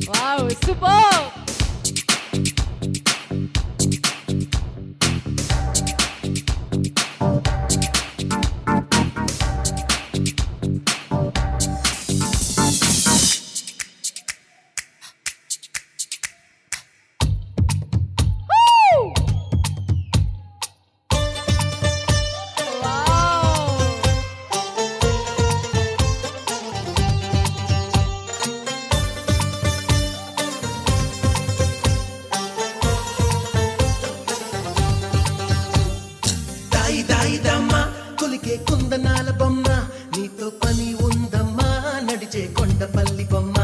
Wow, super! దాయిదమ్మా కొలికే కుందనాల బొమ్మ నీతో పని ఉందమ్మా నడిచే కొండపల్లి బొమ్మ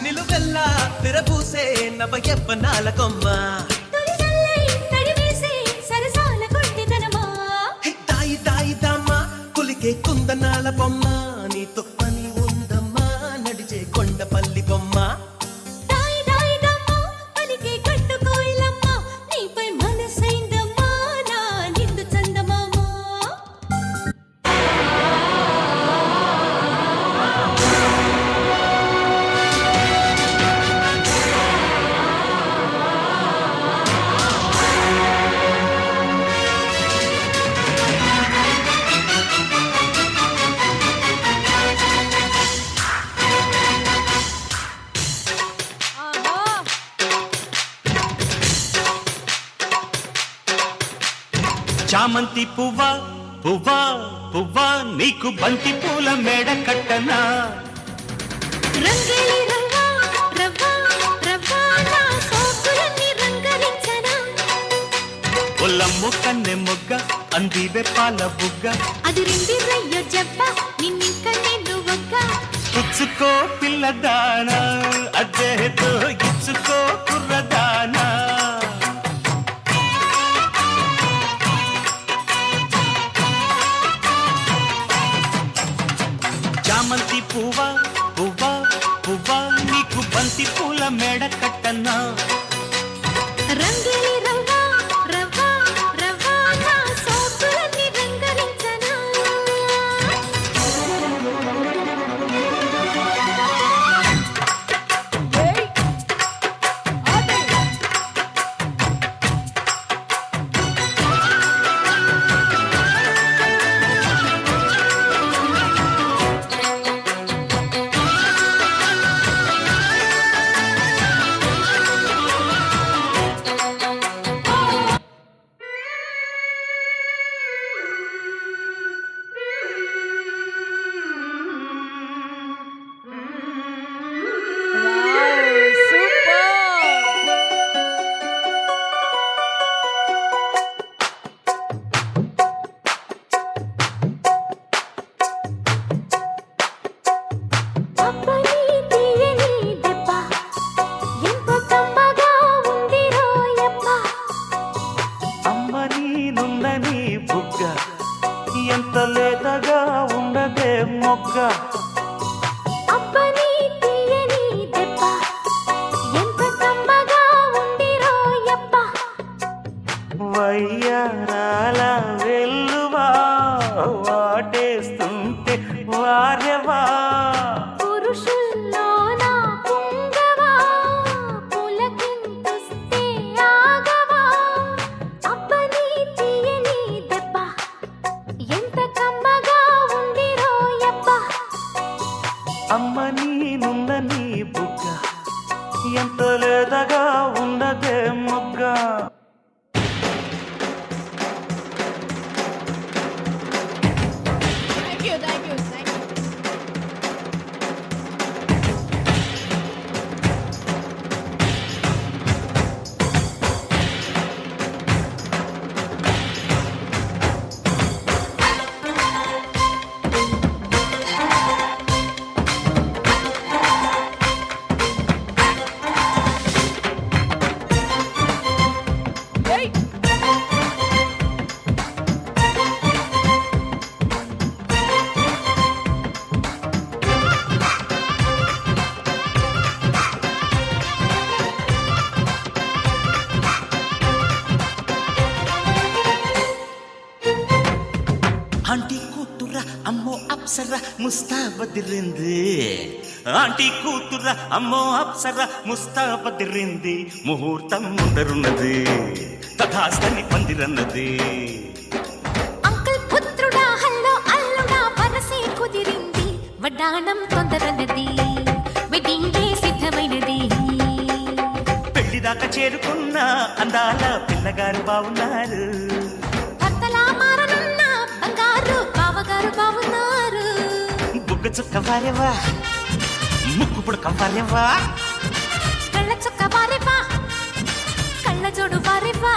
నిలువెల్లా తెరపూసే నవయవ్వనాల కొమ్మ కుందనాల బొమ్మ నీతో పని ఉందమ్మా నడిచే కొండపల్లి బొమ్మ చామంతి పువ్వా పువ్వా పువ్వా నీకు బంతి పూల మేడ కట్టనా ఒల్లమ్ము కన్నె మొగ్గ అందివే పాల బుగ్గ అది రెండిరయ్యో జబ్బ నిన్నింక నేను ఒక్క పుచ్చుకో పిల్లదానా అద్దెతో ఇచ్చుకో కుర్రదానా చామంతి పువ్వా పువ్వా పువ్వా నీకు బంతి పూల మేడ కట్టనా రంగేలి రవ్వా రవ్వా రవ్వా నా సోకులన్నీ రంగరించనా ఎంత లేతగా ఉండదే మొగ్గ అబ్బని తీయని దెబ్బ ఎంత కమ్మగా ఉండిరోయప్ప వయ్యారాల వెల్లువా వాటేస్తుంటే వారెవా పురుషుల్లోన పుంగవా పులకింతుస్తే ఆగవా అబ్బని తీయని దెబ్బ ఎంత కమ్మగా ఉండిరోయప్ప అమ్మ నీనున్న నీ బుగ్గ ఎంత లేదగా ఉన్నదే మొగ్గ Thank you. ముస్తాబదిరింది ఆంటీ కూతుర అమ్మో అప్సర ముస్తాబదిరింది ముహూర్తం ముందరున్నది తథాస్తని పందిరన్నది అంకుల్ పుత్రుడా హల్లో అల్లుడా వరసే కుదిరింది వడ్డాణం తొందరన్నది వెడ్డింగే సిద్ధమైనది పెళ్లిదాకా చేరుకున్న అందాల పిల్లగారు బావున్నారు భర్తలా మారనున్న బంగారు బావగారు బావున్నారు బుగ్గ చుక్క వారేవా ముక్కు పుడక వారేవా కళ్ళ చుక్క వారేవా కళ్ళ జోడు వారేవా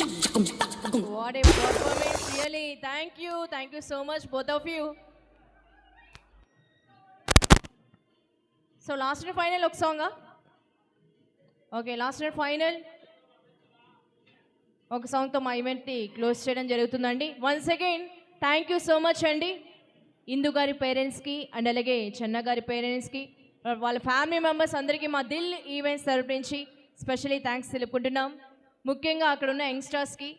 What a performance, really. Thank you so much, both of you. So last and final ఒక song okay last and final ఒక సాంగ్తో మా ఈవెంట్ని క్లోజ్ చేయడం జరుగుతుందండి. Once again thank you so much అండి ఇందు గారి పేరెంట్స్కి అండ్ అలాగే చెన్న గారి పేరెంట్స్కి వాళ్ళ ఫ్యామిలీ మెంబర్స్ అందరికీ మా దిల్ ఈవెంట్స్ తరపు నుంచి స్పెషలీ థ్యాంక్స్ తెలుపుకుంటున్నాం. ముఖ్యంగా అక్కడ ఉన్న యంగ్స్టర్స్కి